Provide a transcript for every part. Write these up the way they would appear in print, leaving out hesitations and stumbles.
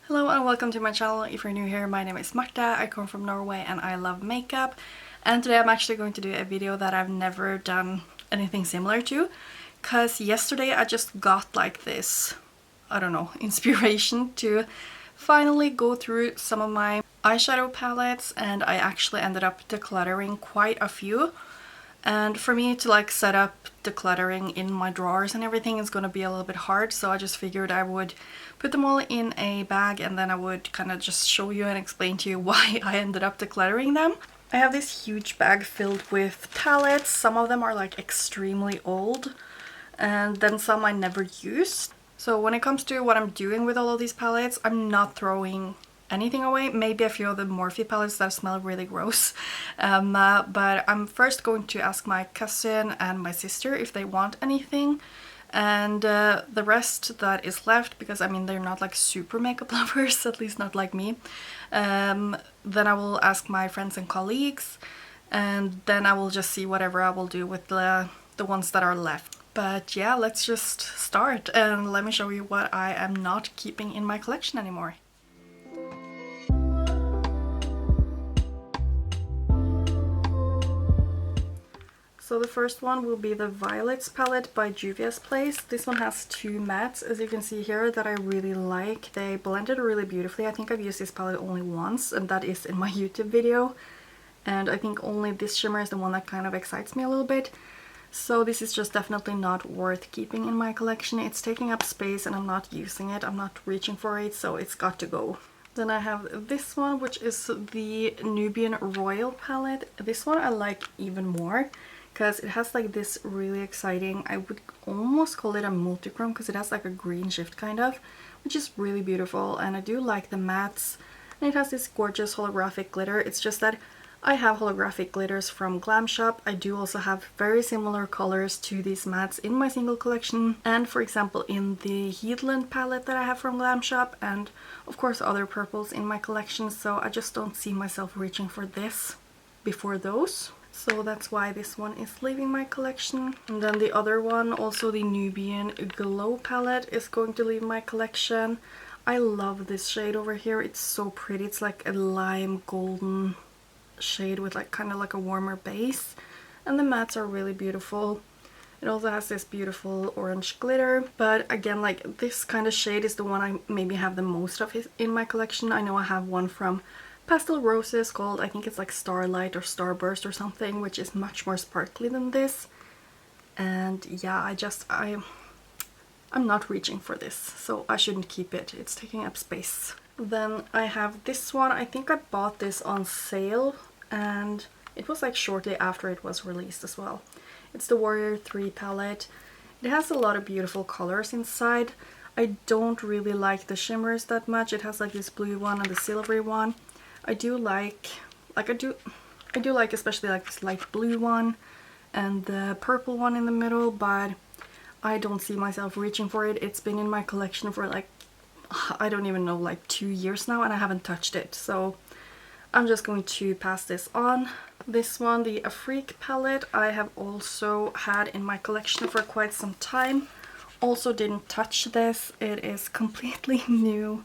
Hello and welcome to my channel. If you're new here, my name is Marta, I come from Norway and I love makeup. And today I'm actually going to do a video that I've never done anything similar to. Because yesterday I just got like this, I don't know, inspiration to finally go through some of my eyeshadow palettes, and I actually ended up decluttering quite a few. And for me to like set up decluttering in my drawers and everything is going to be a little bit hard, so I just figured I would put them all in a bag and then I would kind of just show you and explain to you why I ended up decluttering them. I have this huge bag filled with palettes. Some of them are like extremely old and then some I never used. So when it comes to what I'm doing with all of these palettes, I'm not throwing anything away. Maybe a few of the Morphe palettes that smell really gross, but I'm first going to ask my cousin and my sister if they want anything, and the rest that is left, because I mean they're not like super makeup lovers, at least not like me, then I will ask my friends and colleagues, and then I will just see whatever I will do with the ones that are left. But yeah, let's just start and let me show you what I am not keeping in my collection anymore. So the first one will be the Violets palette by Juvia's Place. This one has two mattes, as you can see here, that I really like. They blended really beautifully. I think I've used this palette only once, and that is in my YouTube video. And I think only this shimmer is the one that kind of excites me a little bit. So this is just definitely not worth keeping in my collection. It's taking up space and I'm not using it. I'm not reaching for it, so it's got to go. Then I have this one, which is the Nubian Royal palette. This one I like even more, because it has like this really exciting, I would almost call it a multichrome, because it has like a green shift kind of, which is really beautiful, and I do like the mattes, and it has this gorgeous holographic glitter. It's just that I have holographic glitters from Glam Shop. I do also have very similar colors to these mattes in my single collection, and for example in the Heatland palette that I have from Glam Shop, and of course other purples in my collection, so I just don't see myself reaching for this before those. So that's why this one is leaving my collection. And then the other one, also the Nubian Glow palette, is going to leave my collection. I love this shade over here. It's so pretty. It's like a lime golden shade with like kind of like a warmer base. And the mattes are really beautiful. It also has this beautiful orange glitter. But again, like this kind of shade is the one I maybe have the most of in my collection. I know I have one from Pastel Roses called, I think it's like Starlight or Starburst or something, which is much more sparkly than this. And yeah, I'm not reaching for this, so I shouldn't keep it. It's taking up space. Then I have this one. I think I bought this on sale and it was like shortly after it was released as well. It's the Warrior 3 palette. It has a lot of beautiful colors inside. I don't really like the shimmers that much. It has like this blue one and the silvery one. I do like especially like this light blue one and the purple one in the middle, but I don't see myself reaching for it. It's been in my collection for like, I don't even know, like 2 years now, and I haven't touched it, so I'm just going to pass this on. This one, the Afrique palette, I have also had in my collection for quite some time. Also didn't touch this. It is completely new.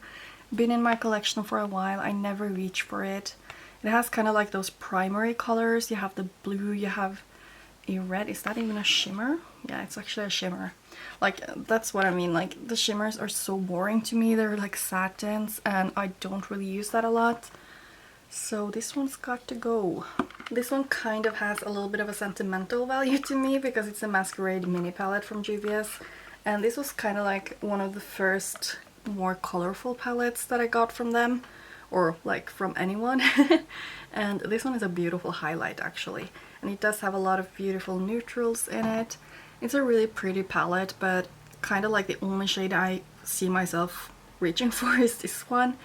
Been in my collection for a while. I never reach for it. It has kind of like those primary colors. You have the blue, you have a red. Is that even a shimmer? Yeah, it's actually a shimmer. Like, that's what I mean. Like, the shimmers are so boring to me. They're like satins and I don't really use that a lot. So this one's got to go. This one kind of has a little bit of a sentimental value to me because it's a Masquerade mini palette from Juvia's. And this was kind of like one of the first more colorful palettes that I got from them, or like from anyone. And this one is a beautiful highlight actually, and it does have a lot of beautiful neutrals in it. It's a really pretty palette, but kind of like the only shade I see myself reaching for is this one.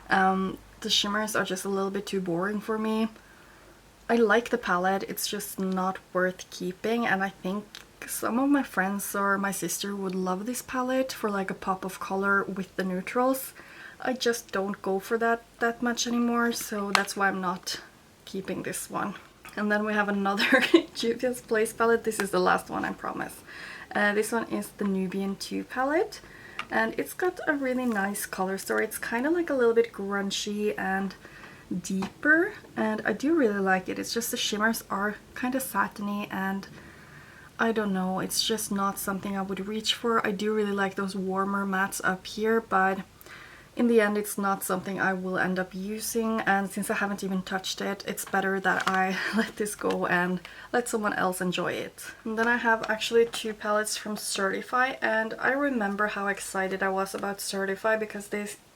The shimmers are just a little bit too boring for me. I like the palette, it's just not worth keeping, and I think some of my friends or my sister would love this palette for like a pop of color with the neutrals. I just don't go for that much anymore, so that's why I'm not keeping this one. And then we have another Juvia's Place palette. This is the last one, I promise. This one is the Nubian 2 palette. and it's got a really nice color story. It's kind of like a little bit grungy and deeper, and I do really like it. It's just the shimmers are kind of satiny, and I don't know, it's just not something I would reach for. I do really like those warmer mattes up here, but in the end it's not something I will end up using, and since I haven't even touched it, it's better that I let this go and let someone else enjoy it. And then I have actually two palettes from Certify, and I remember how excited I was about Certify because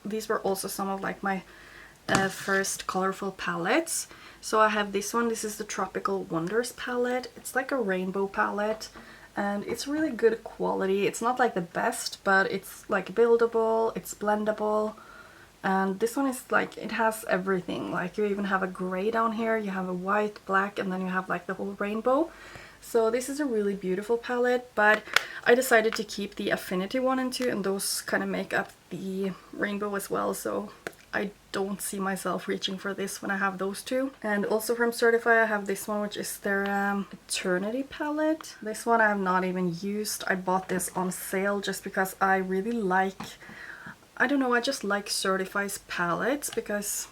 these were also some of like my first colorful palettes. So I have this one. This is the Tropical Wonders palette. It's like a rainbow palette, and it's really good quality. It's not like the best, but it's like buildable, it's blendable, and this one is like, it has everything. Like you even have a gray down here, you have a white, black, and then you have like the whole rainbow. So this is a really beautiful palette, but I decided to keep the Affinity 1 and 2, and those kind of make up the rainbow as well, so I don't see myself reaching for this when I have those two. And also from Certify I have this one, which is their Eternity palette. This one I have not even used. I bought this on sale just because I really like, I don't know, I just like Certify's palettes because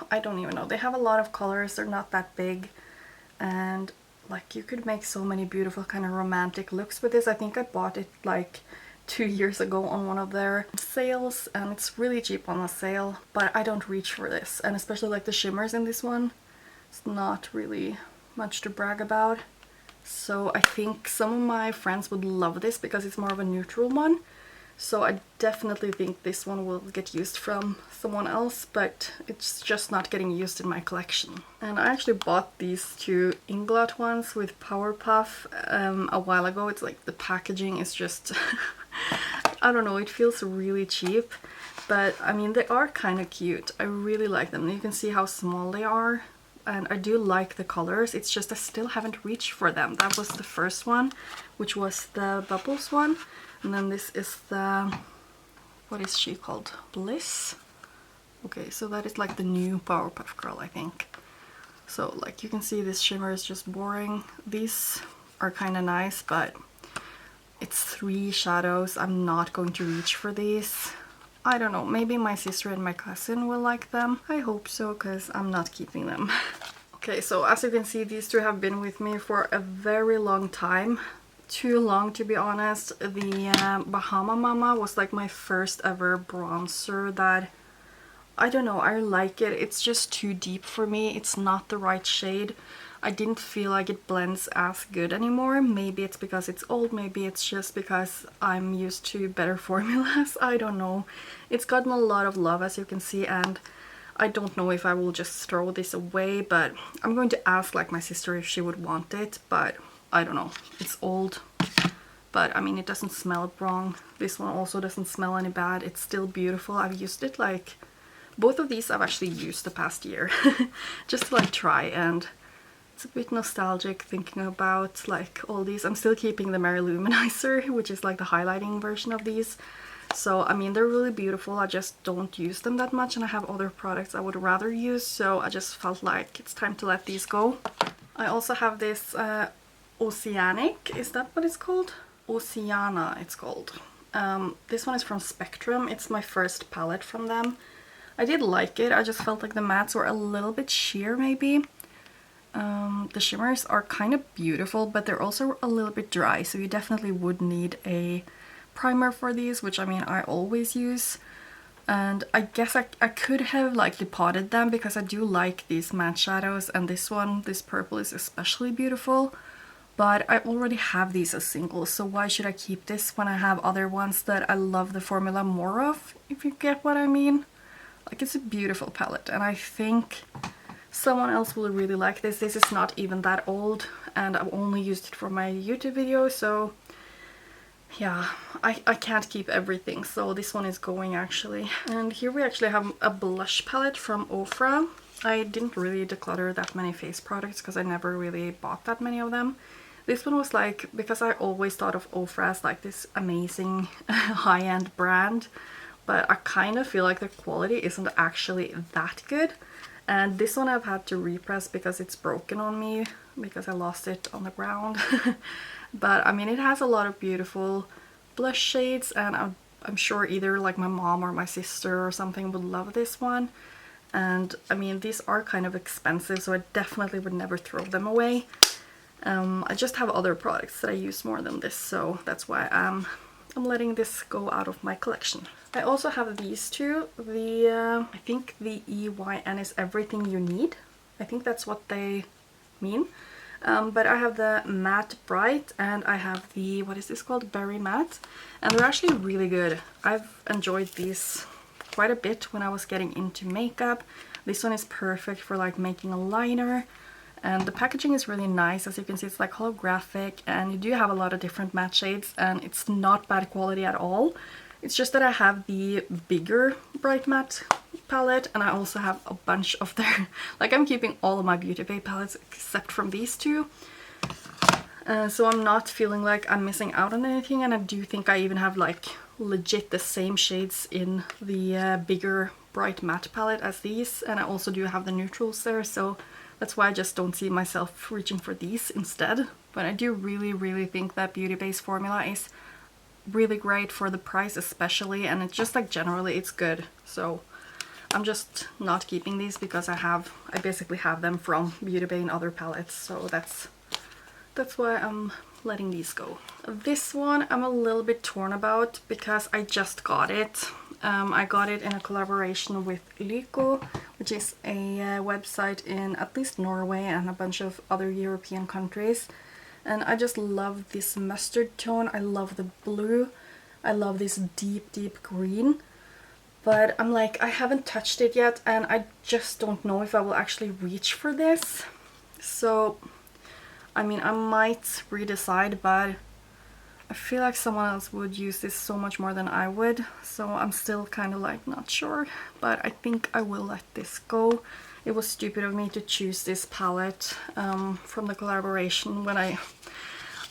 I don't even know, they have a lot of colors, they're not that big, and like you could make so many beautiful kind of romantic looks with this. I think I bought it like 2 years ago on one of their sales, and it's really cheap on a sale, but I don't reach for this. And especially like the shimmers in this one, it's not really much to brag about. So I think some of my friends would love this because it's more of a neutral one. So I definitely think this one will get used from someone else, but it's just not getting used in my collection. And I actually bought these two Inglot ones with Powerpuff a while ago. It's like the packaging is just I don't know, it feels really cheap, but I mean they are kind of cute. I really like them. You can see how small they are, and I do like the colors. It's just I still haven't reached for them. That was the first one, which was the Bubbles one. And then this is the, what is she called? Bliss? Okay, so that is like the new Powerpuff Girl, I think. So like you can see this shimmer is just boring. These are kind of nice, but it's 3 shadows. I'm not going to reach for these. I don't know, maybe my sister and my cousin will like them. I hope so, because I'm not keeping them. Okay, so as you can see, these two have been with me for a very long time. Too long, to be honest. The Bahama Mama was like my first ever bronzer that, I don't know, I like it. It's just too deep for me. It's not the right shade. I didn't feel like it blends as good anymore. Maybe it's because it's old, maybe it's just because I'm used to better formulas. I don't know. It's gotten a lot of love, as you can see, and I don't know if I will just throw this away, but I'm going to ask like my sister if she would want it, but I don't know. It's old, but I mean it doesn't smell wrong. This one also doesn't smell any bad. It's still beautiful. I've used it like, both of these I've actually used the past year just to like try, and it's a bit nostalgic thinking about like all these. I'm still keeping the Mary Luminizer, which is like the highlighting version of these. So I mean they're really beautiful, I just don't use them that much, and I have other products I would rather use, so I just felt like it's time to let these go. I also have this Oceanic, is that what it's called? Oceana it's called. This one is from Spectrum. It's my first palette from them. I did like it, I just felt like the mattes were a little bit sheer maybe. The shimmers are kind of beautiful, but they're also a little bit dry, so you definitely would need a primer for these, which I mean I always use. And I guess I could have like depotted them because I do like these matte shadows, and this one, this purple, is especially beautiful. But I already have these as singles, so why should I keep this when I have other ones that I love the formula more of, if you get what I mean? Like, it's a beautiful palette, and I think someone else will really like this. This is not even that old, and I've only used it for my YouTube video, so yeah, I can't keep everything, so this one is going actually. And here we actually have a blush palette from Ofra. I didn't really declutter that many face products because I never really bought that many of them. This one was like, because I always thought of Ofra as like this amazing high-end brand, but I kind of feel like the quality isn't actually that good. And this one I've had to repress because it's broken on me, because I lost it on the ground. But I mean, it has a lot of beautiful blush shades, and I'm sure either like my mom or my sister or something would love this one. And I mean, these are kind of expensive, so I definitely would never throw them away. I just have other products that I use more than this, so that's why I'm letting this go out of my collection. I also have these two. I think the EYN is everything you need. I think that's what they mean. But I have the matte bright, and I have the, what is this called, berry matte, and they're actually really good. I've enjoyed these quite a bit when I was getting into makeup. This one is perfect for like making a liner, and the packaging is really nice. As you can see, it's like holographic, and you do have a lot of different matte shades, and it's not bad quality at all. It's just that I have the bigger bright matte palette, and I also have a bunch of their, like I'm keeping all of my Beauty Bay palettes except from these two. So I'm not feeling like I'm missing out on anything, and I do think I even have like legit the same shades in the bigger bright matte palette as these, and I also do have the neutrals there, so that's why I just don't see myself reaching for these instead. But I do really think that Beauty Bay's formula is really great for the price especially, and it's just like generally it's good. So I'm just not keeping these because I basically have them from Beauty Bay and other palettes, so that's why I'm letting these go. This one I'm a little bit torn about because I just got it. I got it in a collaboration with Lyko, which is a website in at least Norway and a bunch of other European countries. And I just love this mustard tone. I love the blue. I love this deep green. But I'm like, I haven't touched it yet, and I just don't know if I will actually reach for this. So, I mean, I might redecide, but I feel like someone else would use this so much more than I would. So I'm still kind of like not sure, but I think I will let this go. It was stupid of me to choose this palette from the collaboration when I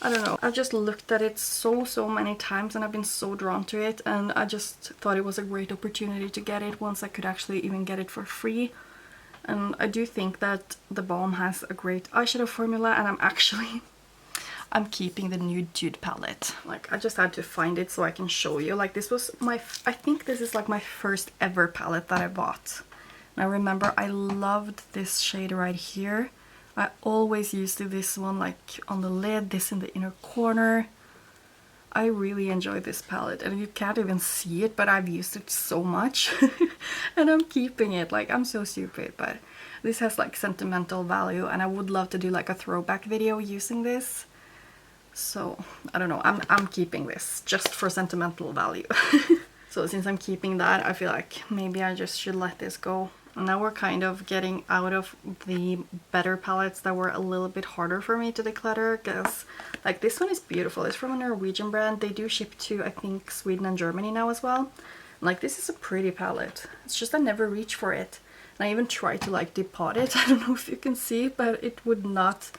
don't know. I've just looked at it so many times, and I've been so drawn to it, and I just thought it was a great opportunity to get it once I could actually even get it for free. And I do think that the Balm has a great eyeshadow formula, and I'm keeping the Nude Tude palette. Like, I just had to find it so I can show you. Like, this was I think this is like my first ever palette that I bought. And I remember I loved this shade right here. I always used this one like on the lid, this in the inner corner. I really enjoy this palette, and you can't even see it, but I've used it so much. And I'm keeping it. Like, I'm so stupid, but this has like sentimental value, and I would love to do like a throwback video using this. So I don't know, I'm keeping this just for sentimental value. So since I'm keeping that, I feel like maybe I just should let this go. Now we're kind of getting out of the better palettes that were a little bit harder for me to declutter, because like this one is beautiful. It's from a Norwegian brand. They do ship to, I think, Sweden and Germany now as well. Like, this is a pretty palette. It's just I never reach for it. And I even tried to like depot it. I don't know if you can see, but it would not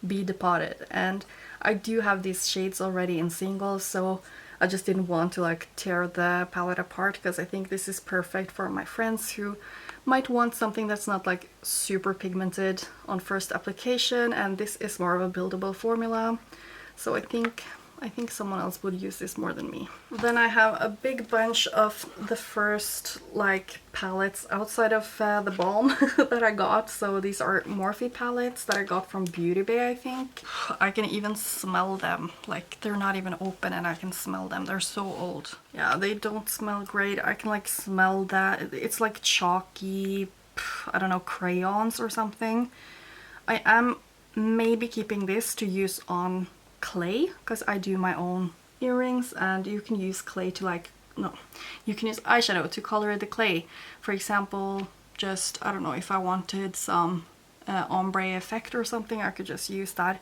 be depotted. And I do have these shades already in singles, so I just didn't want to like tear the palette apart, because I think this is perfect for my friends who might want something that's not like super pigmented on first application, and this is more of a buildable formula. So I think someone else would use this more than me. Then I have a big bunch of the first like palettes outside of the Balm that I got. So these are Morphe palettes that I got from Beauty Bay, I think. I can even smell them. Like, they're not even open and I can smell them. They're so old. Yeah, they don't smell great. I can like smell that. It's like chalky, I don't know, crayons or something. I am maybe keeping this to use on clay, because I do my own earrings, and you can use clay to like, no, you can use eyeshadow to color the clay. For example, just, I don't know, if I wanted some ombre effect or something, I could just use that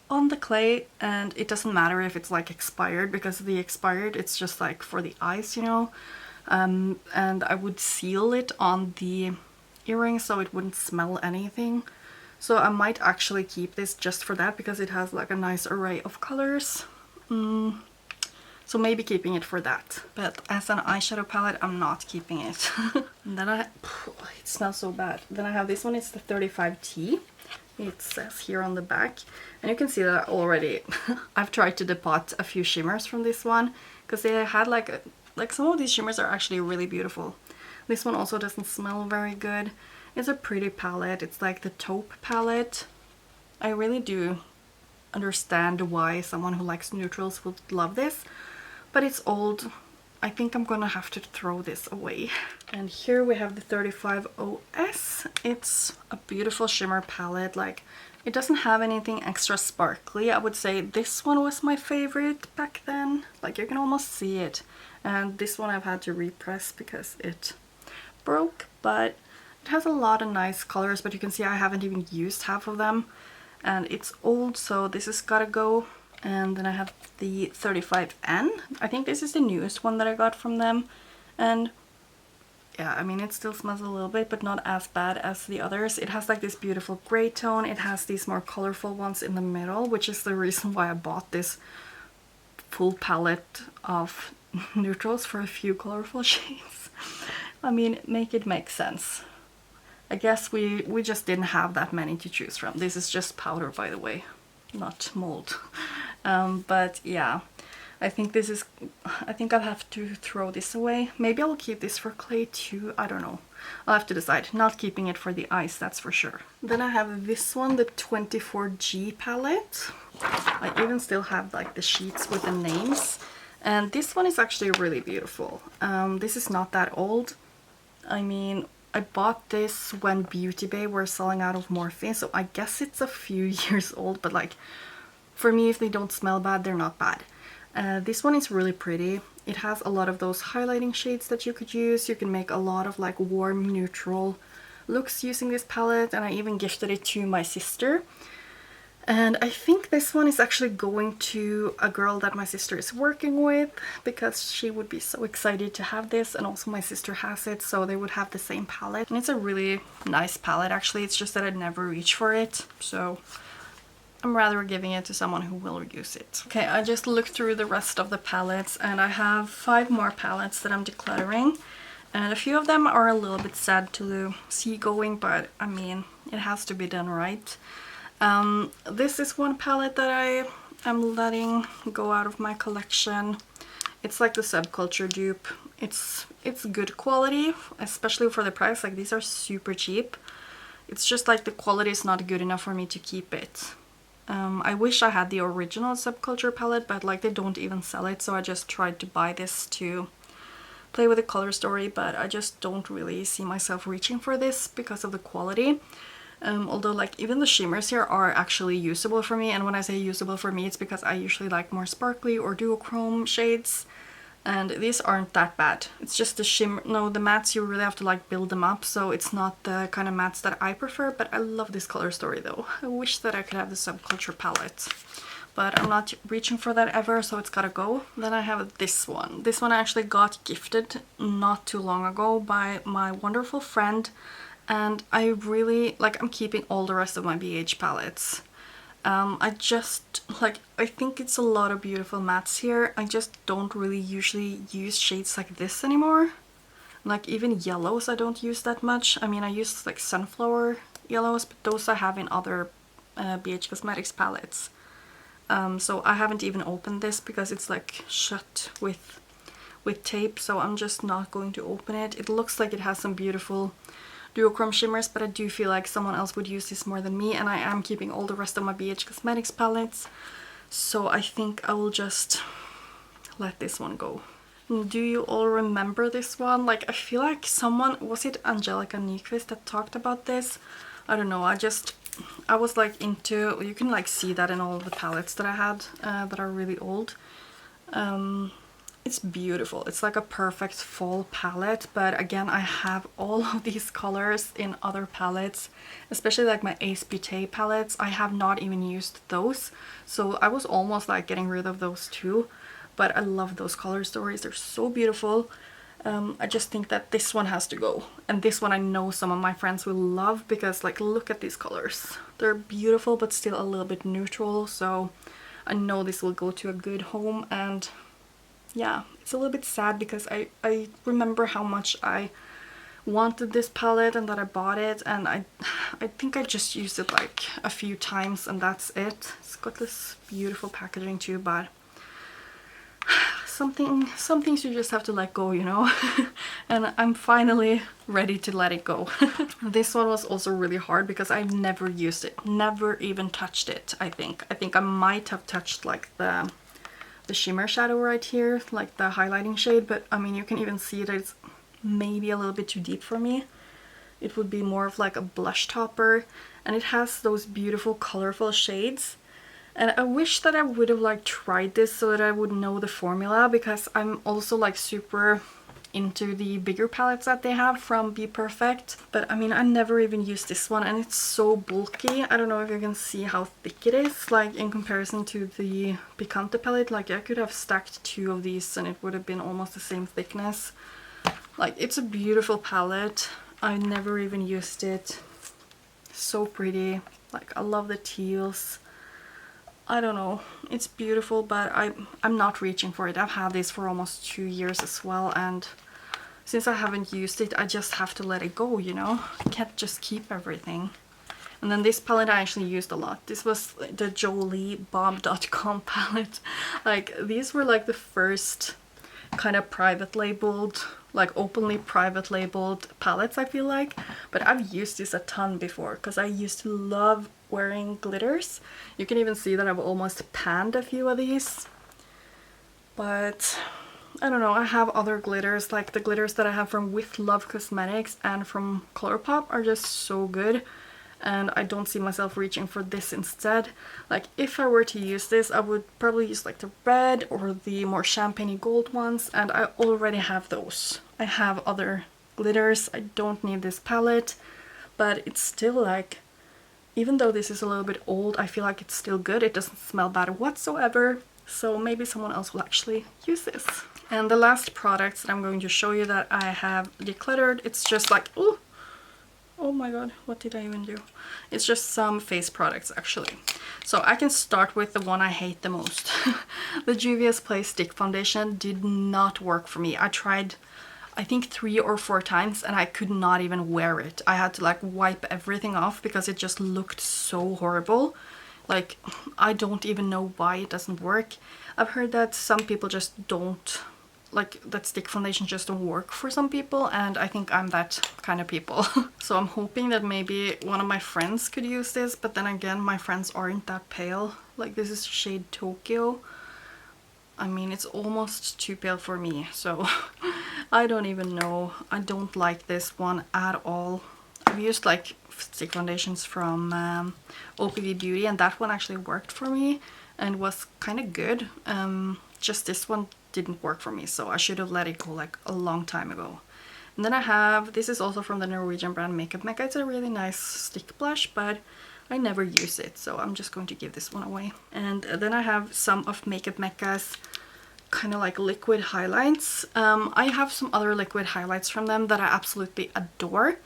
on the clay, and it doesn't matter if it's like expired, because the expired, it's just like for the eyes, you know. And I would seal it on the earring so it wouldn't smell anything. So I might actually keep this just for that, because it has like a nice array of colors. So maybe keeping it for that. But as an eyeshadow palette, I'm not keeping it. And then it smells so bad. Then I have this one, it's the 35T. It says here on the back. And you can see that already I've tried to depot a few shimmers from this one, because they had like some of these shimmers are actually really beautiful. This one also doesn't smell very good. It's a pretty palette. It's like the taupe palette. I really do understand why someone who likes neutrals would love this, but it's old. I think I'm gonna have to throw this away. And here we have the 35 OS. It's a beautiful shimmer palette. Like, it doesn't have anything extra sparkly. I would say this one was my favorite back then. Like, you can almost see it. And this one I've had to repress because it broke, but it has a lot of nice colors, but you can see I haven't even used half of them. And it's old, so this has gotta go. And then I have the 35N. I think this is the newest one that I got from them. And yeah, I mean, it still smells a little bit, but not as bad as the others. It has like this beautiful gray tone. It has these more colorful ones in the middle, which is the reason why I bought this full palette of neutrals for a few colorful shades. I mean, make it make sense. I guess we just didn't have that many to choose from. This is just powder, by the way, not mold. But yeah, I think I'll have to throw this away. Maybe I'll keep this for clay too. I don't know. I'll have to decide. Not keeping it for the ice, that's for sure. Then I have this one, the 24G palette. I even still have like the sheets with the names. And this one is actually really beautiful. This is not that old. I mean, I bought this when Beauty Bay were selling out of Morphe, so I guess it's a few years old, but like, for me, if they don't smell bad, they're not bad. This one is really pretty. It has a lot of those highlighting shades that you could use. You can make a lot of like warm neutral looks using this palette, and I even gifted it to my sister. And I think this one is actually going to a girl that my sister is working with, because she would be so excited to have this, and also my sister has it, so they would have the same palette. And it's a really nice palette actually. It's just that I'd never reach for it, so I'm rather giving it to someone who will use it. Okay, I just looked through the rest of the palettes, and I have 5 more palettes that I'm decluttering. And a few of them are a little bit sad to see going, but I mean, it has to be done right. This is one palette that I am letting go out of my collection. It's like the Subculture dupe. It's good quality, especially for the price. Like, these are super cheap. It's just like the quality is not good enough for me to keep it. I wish I had the original Subculture palette, but like, they don't even sell it, so I just tried to buy this to play with the color story, but I just don't really see myself reaching for this because of the quality. Although like even the shimmers here are actually usable for me, and when I say usable for me, it's because I usually like more sparkly or duochrome shades, and these aren't that bad. It's just the shimmer, no, the mattes, you really have to like build them up, so it's not the kind of mattes that I prefer, but I love this color story though. I wish that I could have the Subculture palette, but I'm not reaching for that ever, so it's gotta go. Then I have this one. This one I actually got gifted not too long ago by my wonderful friend, and I really, like, I'm keeping all the rest of my BH palettes. I just, like, I think it's a lot of beautiful mattes here. I just don't really usually use shades like this anymore. Like, even yellows I don't use that much. I mean, I use like sunflower yellows, but those I have in other BH Cosmetics palettes. So I haven't even opened this because it's like shut with tape, so I'm just not going to open it. It looks like it has some beautiful duochrome shimmers, but I do feel like someone else would use this more than me, and I am keeping all the rest of my BH Cosmetics palettes, so I think I will just let this one go. Do you all remember this one? Like, I feel like someone, was it Angelica Nyqvist that talked about this? I don't know, I was like into, you can like see that in all the palettes that I had that are really old. It's beautiful. It's like a perfect fall palette, but again, I have all of these colors in other palettes, especially like my Ace Beauté palettes. I have not even used those, so I was almost like getting rid of those too, but I love those color stories. They're so beautiful. I just think that this one has to go, and this one I know some of my friends will love because, like, look at these colors. They're beautiful but still a little bit neutral, so I know this will go to a good home. And yeah, it's a little bit sad because I remember how much I wanted this palette and that I bought it, and I think I just used it like a few times and that's it. It's got this beautiful packaging too, but some things you just have to let go, you know. And I'm finally ready to let it go. This one was also really hard because I've never used it, never even touched it. I think I might have touched like the shimmer shadow right here, like the highlighting shade, but I mean you can even see that it's maybe a little bit too deep for me. It would be more of like a blush topper, and it has those beautiful colorful shades. And I wish that I would have like tried this so that I would know the formula, because I'm also like super into the bigger palettes that they have from Be Perfect. But I mean, I never even used this one, and it's so bulky. I don't know if you can see how thick it is, like in comparison to the Picante palette. Like I could have stacked 2 of these and it would have been almost the same thickness. Like it's a beautiful palette. I never even used it. So pretty. Like I love the teals. I don't know, it's beautiful, but I'm not reaching for it. I've had this for almost 2 years as well, and since I haven't used it, I just have to let it go, you know? I can't just keep everything. And then this palette I actually used a lot. This was the Jolie Balm.com palette. Like these were like the first kind of private labeled, like openly private labeled palettes, I feel like. But I've used this a ton before because I used to love wearing glitters. You can even see that I've almost panned a few of these. But I don't know, I have other glitters, like the glitters that I have from With Love Cosmetics and from Colourpop are just so good. And I don't see myself reaching for this instead. Like if I were to use this, I would probably use like the red or the more champagne gold ones, and I already have those. I have other glitters. I don't need this palette, but it's still like, even though this is a little bit old, I feel like it's still good. It doesn't smell bad whatsoever, so maybe someone else will actually use this. And the last products that I'm going to show you that I have decluttered, it's just like, ooh, oh my god, what did I even do? It's just some face products actually. So I can start with the one I hate the most. The Juvia's Place Stick Foundation did not work for me. I tried I think 3 or 4 times and I could not even wear it. I had to like wipe everything off because it just looked so horrible. Like I don't even know why it doesn't work. I've heard that some people just don't, like that stick foundation just don't work for some people, and I think I'm that kind of people. So I'm hoping that maybe one of my friends could use this, but then again my friends aren't that pale. Like this is shade Tokyo. I mean, it's almost too pale for me, so I don't even know. I don't like this one at all. I've used like stick foundations from OPV Beauty, and that one actually worked for me and was kind of good. Just this one didn't work for me, so I should have let it go like a long time ago. And then I have, this is also from the Norwegian brand Makeup Mecca. It's a really nice stick blush, but I never use it, so I'm just going to give this one away. And then I have some of Makeup Mecca's kind of like liquid highlights. I have some other liquid highlights from them that I absolutely adore,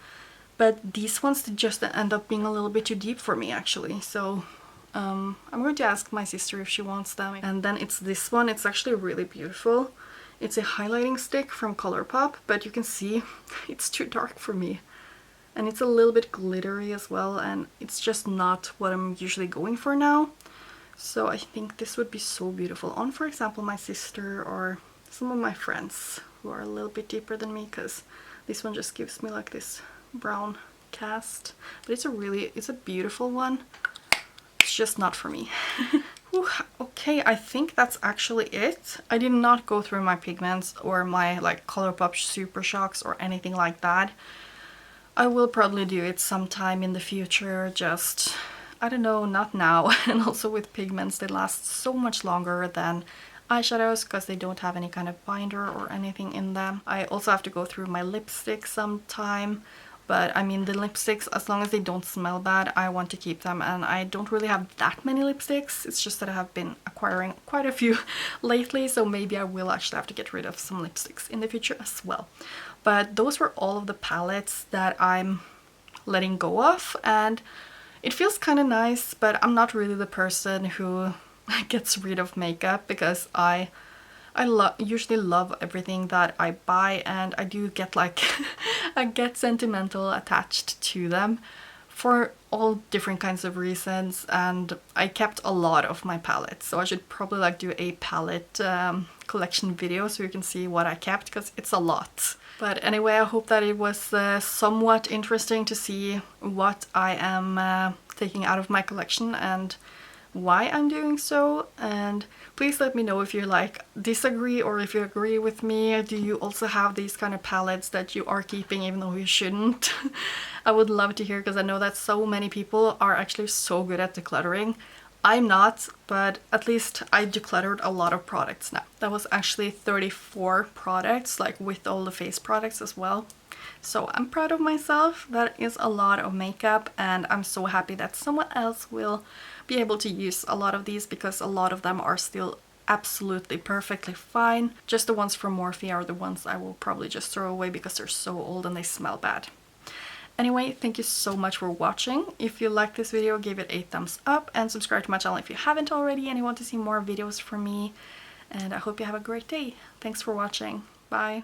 but these ones just end up being a little bit too deep for me actually. So I'm going to ask my sister if she wants them. And then it's this one. It's actually really beautiful. It's a highlighting stick from Colourpop, but you can see it's too dark for me. And it's a little bit glittery as well, and it's just not what I'm usually going for now. So I think this would be so beautiful on, for example, my sister or some of my friends who are a little bit deeper than me, because this one just gives me like this brown cast. But it's a beautiful one. It's just not for me. Whew, okay, I think that's actually it. I did not go through my pigments or my like Colourpop Super Shocks or anything like that. I will probably do it sometime in the future, just, I don't know, not now. And also with pigments, they last so much longer than eyeshadows because they don't have any kind of binder or anything in them. I also have to go through my lipsticks sometime, but I mean the lipsticks, as long as they don't smell bad, I want to keep them. And I don't really have that many lipsticks, it's just that I have been acquiring quite a few lately, so maybe I will actually have to get rid of some lipsticks in the future as well. But those were all of the palettes that I'm letting go of, and it feels kind of nice, but I'm not really the person who gets rid of makeup, because I usually love everything that I buy, and I do get like I get sentimental attached to them for all different kinds of reasons, and I kept a lot of my palettes, so I should probably like do a palette collection video so you can see what I kept, because it's a lot. But anyway, I hope that it was somewhat interesting to see what I am taking out of my collection and why I'm doing so. And please let me know if you like disagree or if you agree with me. Do you also have these kind of palettes that you are keeping even though you shouldn't? I would love to hear, because I know that so many people are actually so good at decluttering. I'm not, but at least I decluttered a lot of products now. That was actually 34 products, like with all the face products as well. So I'm proud of myself. That is a lot of makeup, and I'm so happy that someone else will be able to use a lot of these, because a lot of them are still absolutely perfectly fine. Just the ones from Morphe are the ones I will probably just throw away because they're so old and they smell bad. Anyway, thank you so much for watching. If you liked this video, give it a thumbs up and subscribe to my channel if you haven't already and you want to see more videos from me. And I hope you have a great day. Thanks for watching. Bye.